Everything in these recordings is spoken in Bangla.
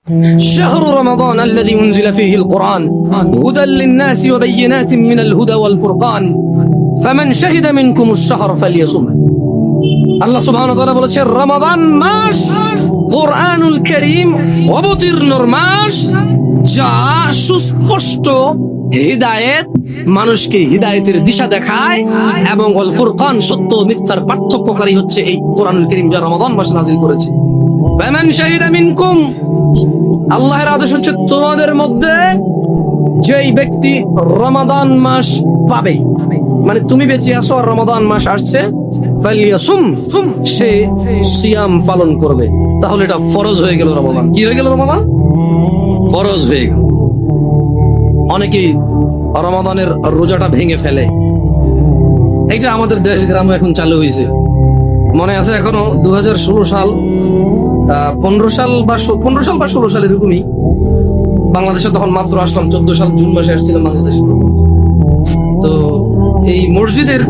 شهر رمضان الذي أنزل فيه القرآن هدى للناس وبينات من الهدى والفرقان فمن شهد منكم الشهر فليصم আল্লাহ সুবহানাহু ওয়া তাআলা বলেছেন রমাদান মাস কোরআনুল কারীম অবতীর্ণর মাস, যা সুস্পষ্ট হিদায়াত, মানুষকে হিদায়াতের দিশা দেখায়, এবং আল ফুরকান সত্য মিথ্যার পার্থক্যকারী হচ্ছে এই কোরআনুল কারীম, যা রমাদান মাসে নাযিল করেছে। ফামান শাহিদা মিনকুম, আল্লাহর আদেশ হচ্ছে তোমাদের মধ্যে যেই ব্যক্তি রমাদান মাস পাবে, মানে তুমি বেঁচে আসো আর রমাদান মাস আসছে, ফালিয়াসুম, সে সিয়াম পালন করবে। তাহলে এটা ফরজ হয়ে গেল। রমাদান কি হয়ে গেল? রমাদান ফরজ হয়ে গেল। অনেকেই রমাদানের রোজাটা ভেঙে ফেলে। এইটা আমাদের দেশ গ্রামে এখন চালু হয়েছে, মনে আছে এখনো 2016 সাল 15 সাল বা 16 সাল এরকমই বাংলাদেশে তখন মাত্র আসলাম, 14 সাল জুন মাসে আসছিলাম বাংলাদেশে। তো এই মসজিদের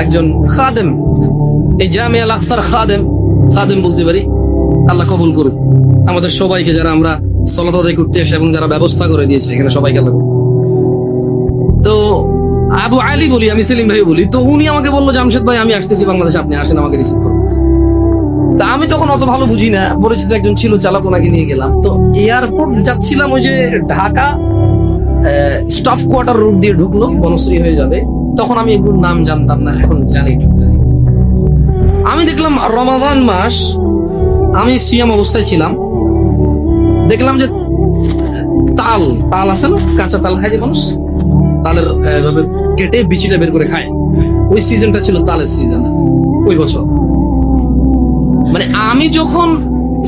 একজন খাদেম, এই জামিয়া আল আকসার খাদেম বলতে পারি, আল্লাহ কবুল করুক আমাদের সবাইকে, যারা আমরা সালাত আদায় করতে আসি এবং যারা ব্যবস্থা করে দিয়েছে এখানে, সবাইকে আল্লাহ। তো আবু আলী বলি, আমি সেলিম ভাই বলি। তো উনি আমাকে বললো, জামশেদ ভাই আমি আসতেছি বাংলাদেশে, আপনি আসেন আমাকে রিসিভ করুন। তা আমি তখন অত ভালো বুঝি না, পরিচিত একজন ছিল, চালক, ওনাকে নিয়ে গেলাম। তো এয়ারপোর্ট যাচ্ছিলাম, ওই যে ঢাকা স্টাফ কোয়ার্টার রুট দিয়ে ঢুকলো, বনশ্রী হয়ে যাবে। তখন আমি এগুলোর নাম জানতাম না, এখন জানি। আমি দেখলাম রমাদান মাস, আমি সিয়াম অবস্থায় ছিলাম, দেখলাম যে তাল আছে না, কাঁচা তাল খায় যে মানুষ, তালের কেটে বিচিটা বের করে খায়, ওই সিজনটা ছিল তালের সিজন ওই বছর। মানে আমি যখন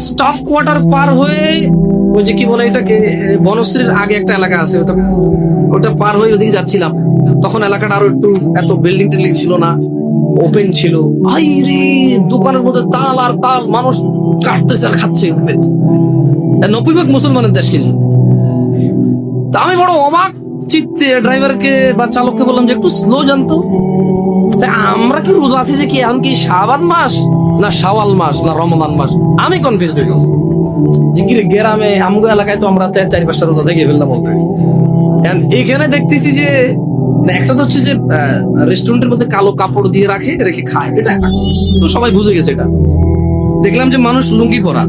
স্টাফ কোয়ার্টার পার হয়ে, ওই যে কি বলে এটাকে, বনশ্রীর আগে একটা এলাকা আছে, ওটা পার হয়ে ওদিকে যাচ্ছিলাম, তখন এলাকাটা আরো একটু এত বিল্ডিং টিল্ডিং ছিল না, ওপেন ছিল। ভাই রে, দোকানের মধ্যে তাল আর তাল, মানুষ কাটতেছে আর খাচ্ছে। 90% মুসলমানের দেশ কিন্তু। তা আমি বড় অবাক চিত্তে ড্রাইভারকে বা চালককে বললাম যে একটু স্লো জানতো, আমরা কি রোজা আছি, যে কি এখন কি শাবান মাস না শাওয়াল মাস না রমজান মাস? আমি কনফিউজ হয়ে গেছি যে কি গ্রামে আমগো এলাকায় তো আমরা 4-5টা রোজা দেখে ফেললাম অলরেডি। এখানে দেখতেছি যে একটা তো হচ্ছে যে রেস্টুরেন্টের মধ্যে কালো কাপড় দিয়ে রেখে খায়, এটা তো সবাই বুঝে গেছে। এটা দেখলাম যে মানুষ লুঙ্গি পরা।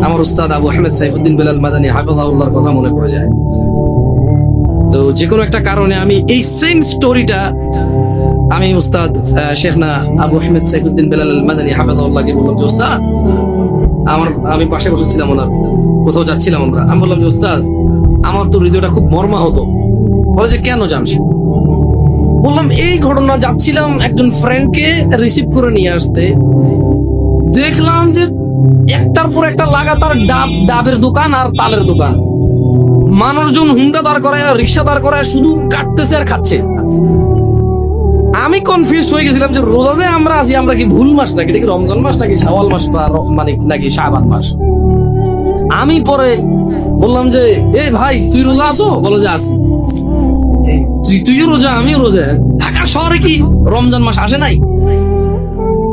আমার উস্তাদ আবু আহমেদ সাইফুদ্দিন বেলাল মাদানী হাফিজাহুল্লাহর কথা মনে পড়ে যায়। তো যে কোনো একটা কারণে আমি এই সেম স্টোরিটা আমি উস্তাদ শেখনা আবু আহমেদ সাইফুদ্দিন বেলাল মাদানী হাফিজাহুল্লাহকে বললাম যে উস্তাদ, আমি পাশে বসেছিলাম ওনার, কোথাও যাচ্ছিলাম আমরা, আমি বললাম যে উস্তাদ আমার তো হৃদয়টা খুব মর্মাহত। বলে যে কেন জামশেদ? বললাম এই ঘটনা, যাচ্ছিলাম একজন ফ্রেন্ডকে রিসিভ করে নিয়ে আসতে, দেখলাম যে একটার পর একটা লাগাতার ডাবের দোকান আর তালের দোকান, মানুষজন হুন্ডা দাঁড় করায়, রিক্সা দাঁড় করায়, শুধু কাটতেছে আর খাচ্ছে। আমি কনফিউজ হয়ে গেছিলাম যে রোজা যে আমরা আছি, আমরা কি ভুল মাস নাকি, এটা কি রমজান মাস নাকি শাওয়াল মাস, মানে নাকি শাবান মাস? আমি পরে বললাম যে এ ভাই তুই রোজা আছো? বলো যে আছি। তুইও রোজা, আমিও রোজা। ঢাকা শহরে কি রমজান মাস আসে নাই?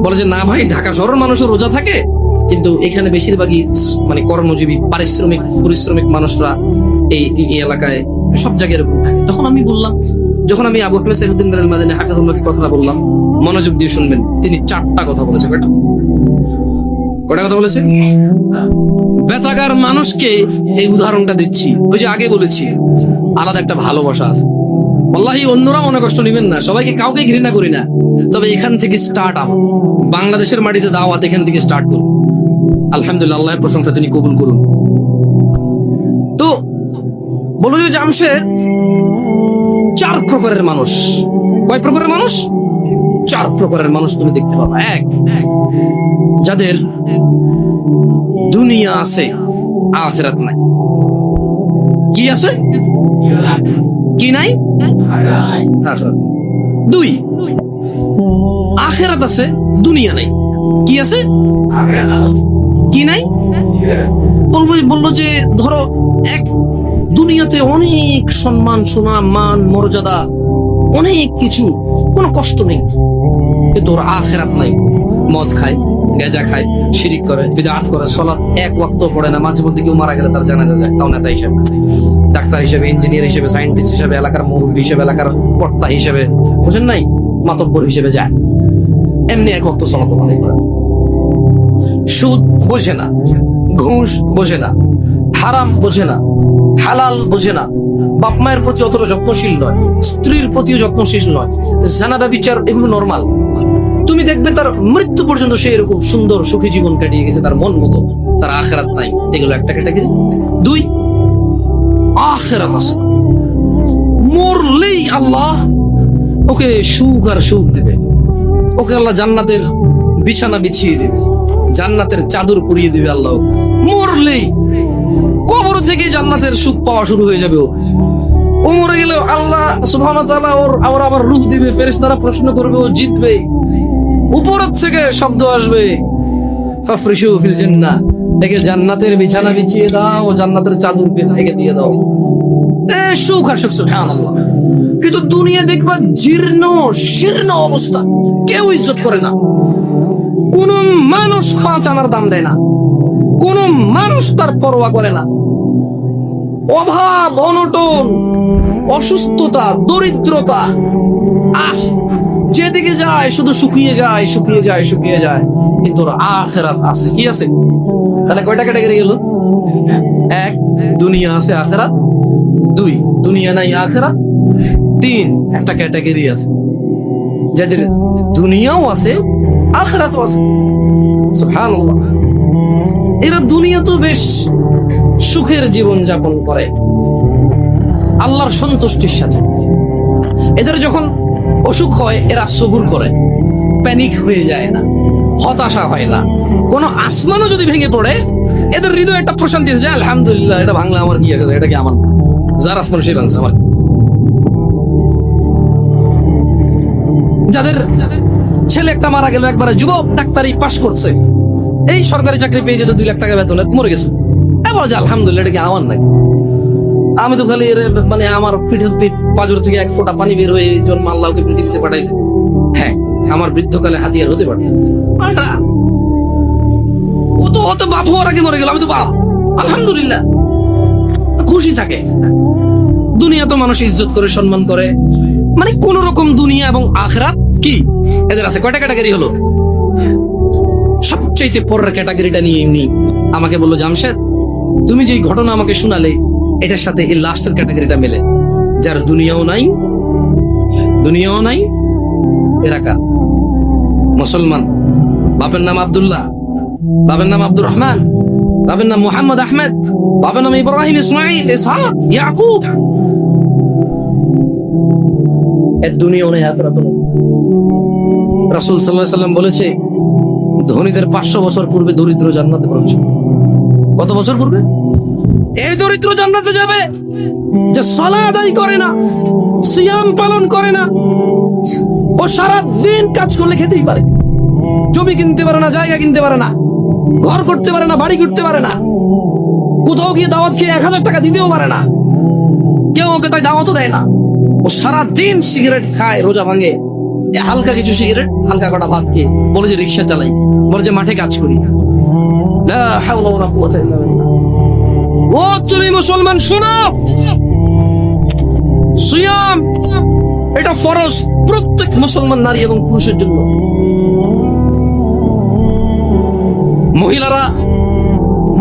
বলে যে না ভাই, ঢাকা শহরের মানুষও রোজা থাকে, কিন্তু এখানে বেশিরভাগই মানে কর্মজীবী পরিশ্রমিক মানুষরা এই এলাকায় সব জায়গায় এরকম থাকে। তখন আমি বললাম, যখন আমি আবু আহমেদ সাইফুদ্দিন বেলাল মাদানী হাফিজাহুল্লাহকে কথাটা বললাম, মনোযোগ দিয়ে শুনবেন, তিনি 4টা কথা বলেছে। কয়টা কথা বলেছে? বেতাগার মানুষকে এই উদাহরণটা দিচ্ছি, ওই যে আগে বলেছি আলাদা একটা ভালোবাসা আছে। ওয়াল্লাহি অন্যরা মনে কষ্ট নেবেন না, সবাইকে কাউকে ঘৃণা করি না, তবে এখান থেকে স্টার্ট আপ, বাংলাদেশের মাটিতে দাওয়াত এখান থেকে স্টার্ট করুন। আলহামদুলিল্লাহ, আল্লাহর প্রশংসা তিনি কবুল করুন। তো বলো যে জামশেদ 4 প্রকারের মানুষ। কয় প্রকারের মানুষ? 4 প্রকারের মানুষ তুমি দেখতে পাবা। এক, যাদের দুনিয়া আছে, আখিরাত নাই। কি আছে? কি নাই? আখিরাত। 2, আখিরাত আছে, দুনিয়া নাই। কি আছে? কি নাই? বললো যে ধরো এক, দুনিয়াতে অনেক সম্মান, সুনাম, মান, মর্যাদা, অনেক কিছু, কোনো কষ্ট নেই, কিন্তু ওর আখিরাত নাই। মদ খায়, গেজা খায়, শিরিক করে, বিদআত করে, সালাত এক ওয়াক্ত পড়ে না, মাঝে মধ্যে কেউ মারা গেলে তার জানাজা যায়, তাও নেতা হিসেবে, ডাক্তার হিসেবে, ইঞ্জিনিয়ার হিসেবে, সায়েন্টিস্ট হিসেবে, এলাকার মুরব্বী হিসেবে, এলাকার কর্তা হিসেবে, বুঝেন নাই, মাতব্বর হিসেবে যায়, এমনি এক ওয়াক্ত সালাত আদায় করে। সুদ বোঝে না, ঘুষ বোঝে না, হারাম বোঝে না, হালাল বোঝে না, বাপ মায়ের প্রতি অতটা যত্নশীল নয়, স্ত্রীর প্রতিও যত্নশীল নয়, জানাবা বিচার এগুলো নরমাল। তুমি দেখবে তার মৃত্যু পর্যন্ত সে এরকম সুন্দর সুখী জীবন কাটিয়ে গেছে তার মন মতো, তার আখিরাত নাই। এগুলো একটা ক্যাটাগরি। দুই, আখিরাত আছে, মরলেই আল্লাহ ওকে সুখ আর সুখ দিবে, ওকে আল্লাহ জান্নাতের বিছানা বিছিয়ে দিবে, জান্নাতের চাদর পরিয়ে দিবে আল্লাহ। মরলেই কবর থেকে জান্নাতের সুখ পাওয়া শুরু হয়ে যাবে। ও মরে গেলে আল্লাহ সুবহানাহু ওয়া তাআলা ওর আবার রূহ দিবে, ফেরেশতারা প্রশ্ন করবে, ও জিতবে। উপর থেকে শব্দ আসবে, ফাফরিশু ফিল জান্নাহ, একে জান্নাতের বিছানা বিছিয়ে দাও, জান্নাতের চাদর পেছনে দিয়ে দাও। সুখ আর সুখ, সুবহানাল্লাহ। কিন্তু দুনিয়া দেখবা জীর্ণ শীর্ণ অবস্থা, কেউ ইজ্জত করে না, কোন মানুষ 5 আনার দাম দেয় না, কোন মানুষ তার পরোয়া করে না। অভাব, অনটন, অসুস্থতা, দরিদ্রতা, যেদিকে যায় শুধু শুকিয়ে যায়, শুকিয়ে যায়, শুকিয়ে যায়। কিন্তু ওর আখিরাত আছে। কি আছে? তাহলে কয়টা ক্যাটাগরি গেল? 1, দুনিয়া আছে, আখিরাত। 2, দুনিয়া নাই, আখিরাত। 3, একটা ক্যাটাগরি আছে যাদের দুনিয়াও আছে, আখিরাতও আছে। সুবহানাল্লাহ। এরা দুনিয়া তো বেশ সুখের জীবন যাপন করে আল্লাহর সন্তুষ্টির সাথে। এদের যখন অসুখ হয় এরা সবুর করে, প্যানিক হয়ে যায় না, হতাশা হয় না। কোন আসমানও যদি ভেঙে পড়ে এদের হৃদয়ে একটা প্রশান্তি আছে, আলহামদুলিল্লাহ, এটা ভাঙলে আমার কি আছে, এটা কি আমার, যার আসমান সে ভাঙছে আমার। যাদের ছেলে একটা মারা গেল, একবারে যুবক, ডাক্তারি পাশ করছে, এই সরকারি চাকরি পেয়ে যেত 2 লাখ টাকা বেতনে, মরে গেছে, এবার যে আলহামদুলিল্লাহ, এটা কি আমার নাকি? আমি তো খালি মানে আমার পিঠের পাঁজর থেকে 1 ফোঁটা পানি বের হয়ে জন্ম আল্লাহকে পৃথিবীতে পাঠাইছে। হ্যাঁ, আমার বৃদ্ধকালে হাতিয়ার হতে পারে। ও তো বাপ হওয়ার আগে মরে গেল, আমি তো বাপ, আলহামদুলিল্লাহ, খুশি থাকে। দুনিয়া তো মানুষ ইজ্জত করে, সম্মান করে, মানে কোন রকম দুনিয়া এবং আখিরাত কি এদের আছে। কয়টা ক্যাটাগরি হলো? সবচাইতে পরের ক্যাটাগরিটা নিয়ে এমনি আমাকে বললো, জামশেদ তুমি যে ঘটনা আমাকে শোনালে এটার সাথে এই লাস্টের ক্যাটাগরিটা মেলে, যার দুনিয়াও নাই, দুনিয়াও নাই। এরা কার? মুসলমান, বাপের নাম আব্দুল্লাহ, বাপের নাম আব্দুর রহমান, বাপের নাম মুহাম্মদ আহমেদ, বাপের নাম ইব্রাহিম, ইসমাইল, ইসহাক, ইয়াকুব। এর দুনিয়াও নেই, আখিরাতও নেই। রাসূল সাল্লাল্লাহু আলাইহি ওয়াসাল্লাম বলেছে, ধনীদের 500 বছর পূর্বে দরিদ্র জান্নাতে প্রবেশ। কত বছর পূর্বে? এই দরিদ্র জান্নাতে যাবে যে সালাত আদায় করে না, সিয়াম পালন করে না, ও সারা দিন কাজ করলে খেতেই পারে, জমি কিনতে পারে না, জায়গা কিনতে পারে না, ঘর করতে পারে না, বাড়ি করতে পারে না, কোথাও গিয়ে দাওয়াত খেয়ে 1000 টাকা দিতেও পারে না, কেউ ওকে তাই দাওয়াতও দেয় না। ও সারা দিন সিগারেট খায়, রোজা ভাঙে, হালকা কিছু সিগারেট, হালকা কটা ভাত খেয়ে বলে যে রিক্সা চালাই, বলে যে মাঠে কাজ করি। লা হাওলা ওয়ালা কুওয়াতা ইল্লা বিল্লাহ। ও তুমি মুসলমান শোনো, সিয়াম এটা ফরজ প্রত্যেক মুসলমান নারী এবং পুরুষের জন্য।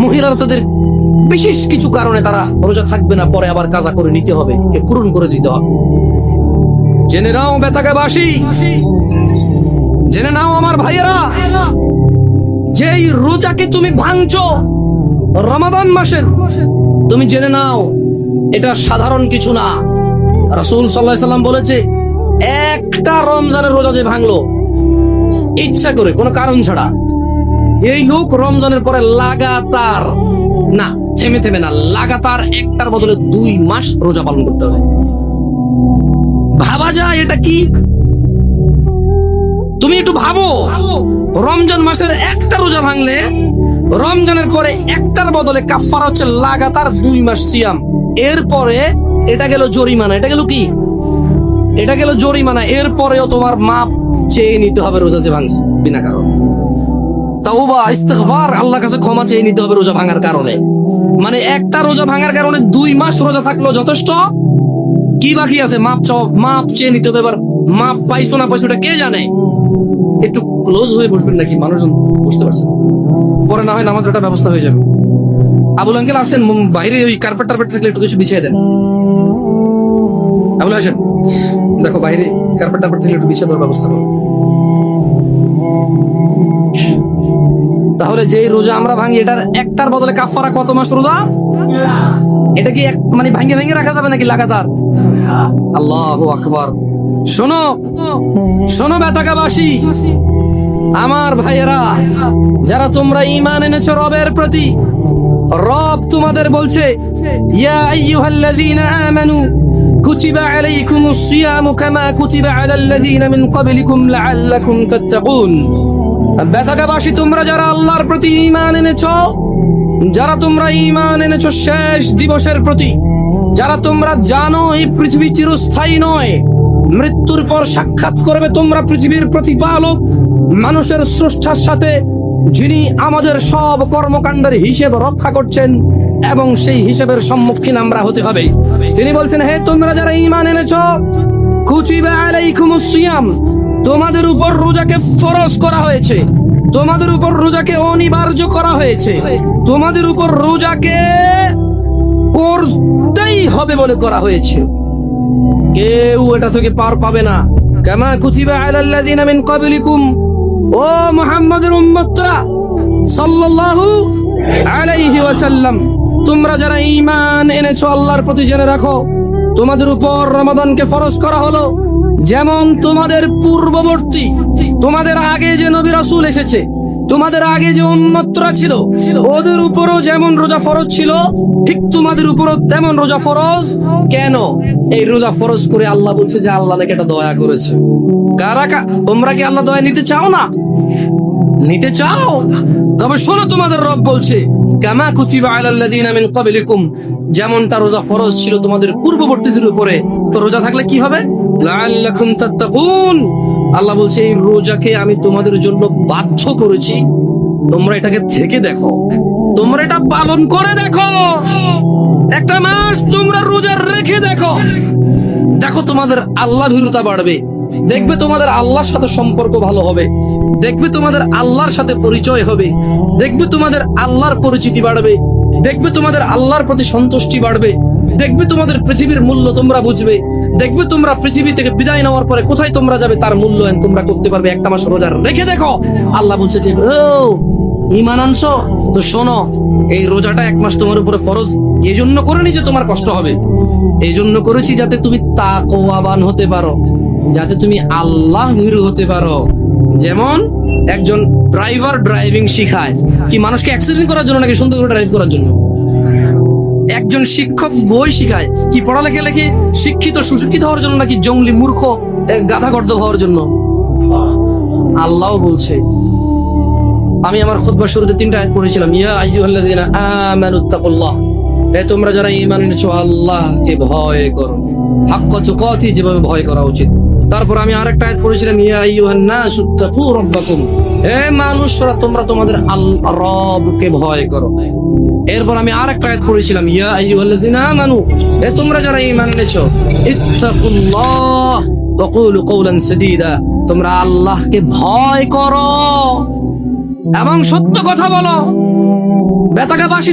মহিলারা তাদের বিশেষ কিছু কারণে তারা রোজা থাকবে না, পরে আবার কাজা করে নিতে হবে, পূরণ করে দিতে হবে। জেনে নাও বেতাকাবাসী, জেনে নাও আমার ভাইয়েরা, যেই রোজাকে তুমি ভাঙছো রমাদান মাসের, তুমি জেনে নাও এটা সাধারণ কিছু না। রাসূল সাল্লাল্লাহু আলাইহি সাল্লাম বলেছে, একটা রমজানের রোজা যে ভাঙলো ইচ্ছা করে, কোনো কারণ ছাড়া, এই লোক রমজানের পরে লাগাতার না, থেমে থেমে না, লাগাতার একটার বদলে 2 মাস রোজা পালন করতে হবে। ভাবা যায় এটা কি? তুমি একটু ভাবো, রমজান মাসের একটা রোজা ভাঙলে রমজানের পরে একটার বদলে কাফারা হচ্ছে লাগাতার 2 মাস সিয়াম। এরপরে এটা গেল জরিমানা। এটা গেল কি? এটা গেল জরিমানা। এরপরেও তোমার মাপ চেয়ে নিতে হবে রোজা যে ভাঙছে বিনা কারণ। তাওবা ইস্তিগফার, আল্লাহর কাছে ক্ষমা চেয়ে নিতে হবে রোজা ভাঙার কারণে। মানে একটা রোজা ভাঙার কারণে 2 মাস রোজা থাকলো যথেষ্ট। কি বাকি আছে? মাপ চেয়ে নিতে হবে। এবার মাপ পাইছো না পাইছো ওটা কে জানে। একটু ক্লোজ হয়ে বসবেন নাকি, মানুষজন বুঝতে পারছে পরে না হয় নামাজের একটা ব্যবস্থা হয়ে যাবে। আবুল আঙ্কেল আসেন, বাইরে ওই কার্পেট থাকলে একটু কিছু বিছিয়ে দেন। আবুল আসেন, দেখো বাইরে কার্পেট থাকলে একটু বিছিয়ে দেওয়ার ব্যবস্থা করো। তাহলে যে রোজা আমরা ভাঙি এটার একটার বদলে কাফারা কত মাস রোজা? এটা কি মানে ভাঙে রাখা যাবে নাকি লাগাতার? আল্লাহু আকবার। শোনো শোনো বেতাকাবাসী, আমার ভাইয়েরা, যারা তোমরা ঈমান এনেছো রবের প্রতি, রব তোমাদের বলছে ইয়া আইয়ুহাল্লাযীনা আমানু কুতিবা আলাইকুমুস সিয়ামু কামা কুতিবা আলাল্লাযীনা মিন ক্বাবলিকুম লাআল্লাকুম তাত্তাকুন। বেতাকাবাসী, তোমরা যারা আল্লাহর প্রতি ঈমান এনেছো, যারা তোমরা ঈমান এনেছো শেষ দিবসের প্রতি, যারা তোমরা জানো এই পৃথিবী চিরস্থায়ী নয়, মৃত্যুর পর সাক্ষাৎ করবে তোমরা পৃথিবীর প্রতিপালক মানুষের স্রষ্টার সাথে, যিনি আমাদের সব কর্মকাণ্ডের হিসেব রক্ষা করছেন এবং সেই হিসেবের সম্মুখীন আমরা হতে হবে। তিনি বলছেন, হে তোমরা যারা ঈমান এনেছো, কুতিবা আলাইকুমুস সিয়াম, তোমাদের উপর রোজাকে ফরজ করা হয়েছে, তোমাদের উপর রোজাকে অনিবার্য করা হয়েছে, তোমাদের উপর রোজাকে করতেই হবে বলে করা হয়েছে। কেউ এটা থেকে পার পাবে না। কামা কুতিবা আলাল্লাযীনা মিন ক্বাবলিকুম, ও মুহাম্মাদের উম্মতরা সাল্লাল্লাহু আলাইহি ওয়াসাল্লাম, তোমরা যারা ঈমান এনেছো আল্লাহর প্রতি, জেনে রাখো তোমাদের উপর রমাদানকে ফরজ করা হলো যেমন তোমাদের পূর্ববর্তী, তোমাদের আগে যে নবী রাসূল এসেছে, তোমাদের আগে যে উম্মতরা ছিল, ওদের উপরও যেমন রোজা ফরজ ছিল, ঠিক তোমাদের উপরও তেমন রোজা ফরজ। কেন এই রোজা ফরজ করে? আল্লাহ বলছে যে আল্লাহ নাকি এটা দয়া করেছে। তোমরা কি আল্লাহ দয়া নিতে চাও না? নিতে চাও? তবে শোনো, তোমাদের রব বলছে কামা কুতিবা আলাল্লাযীনা মিন ক্বাবলিকুম, যেমনটা রোজা ফরজ ছিল তোমাদের পূর্ববর্তীদের উপরে, তো রোজা থাকলে কি হবে? লাআল্লাকুম তাত্তাকুন। আল্লাহ বলছে এই রোজাকে আমি তোমাদের জন্য বাধ্য করেছি, তোমরা এটাকে থেকে দেখো, তোমরা এটা পালন করে দেখো, একটা মাস তোমরা রোজা রেখে দেখো, দেখো তোমাদের আল্লাহ ভীরুতা বাড়বে, দেখবে তোমাদের আল্লাহর সাথে সম্পর্ক ভালো হবে, দেখবে তোমাদের আল্লাহর সাথে পরিচয় হবে, দেখবে তোমাদের আল্লাহর পরিচিতি বাড়বে, দেখবে তোমাদের আল্লাহর প্রতি সন্তুষ্টি বাড়বে, দেখবে তোমাদের পৃথিবীর মূল্য তোমরা বুঝবে, দেখবে তোমরা পৃথিবী থেকে বিদায় নেওয়ার পরে কোথায় তোমরা যাবে তার মূল্যায়ন তোমরা করতে পারবে। একটা মাস রোজা রেখে দেখো। আল্লাহ বলছে যে ও ঈমান আনছো তো শোনো, এই রোজাটা 1 মাস তোমার উপরে ফরজ এই জন্য করিনি যে তোমার কষ্ট হবে, এই জন্য করেছি যাতে তুমি তাকওয়াবান হতে পারো, যাতে তুমি আল্লাহ ভীরু হতে পারো। যেমন একজন ড্রাইভার ড্রাইভিং শিখায় কি মানুষকে অ্যাক্সিডেন্ট করার জন্য নাকি সুন্দর করে ড্রাইভ করার জন্য? একজন শিক্ষক বই শিখায় কি পড়ালেখা লেখে শিক্ষিত সুশিক্ষিত হওয়ার জন্য নাকি জঙ্গলি মূর্খ গাধাগর্দ হওয়ার জন্য? আল্লাহ বলছে, আমি আমার খুতবার শুরুতে 3টা আয়াত পড়েছিলাম, ইয়া আইয়ুহাল্লাযীনা আমানুত্তাকুল্লাহ, হে তোমরা যারা ঈমান এনেছো আল্লাহকে ভয় করো, হাক্কা তুকাতি, যেভাবে ভয় করা উচিত। তারপর আমি আরেকটা আয়াত পড়েছিলাম, ইয়া আইয়ুহান নাসুত্তাকু রাব্বাকুম, হে মানুষরা তোমরা তোমাদের রবকে ভয় করো। এরপর আমি আরেকটা আয়াত পড়েছিলাম, ইয়া আইয়ুহাল্লাযীনা আমানু, হে তোমরা যারা ঈমান এনেছো ইত্তাকুল্লাহ ওয়া কুলু কওলান সাদীদা, তোমরা আল্লাহকে ভয় করো এবং সত্য কথা বলো। বেতাকাবাসী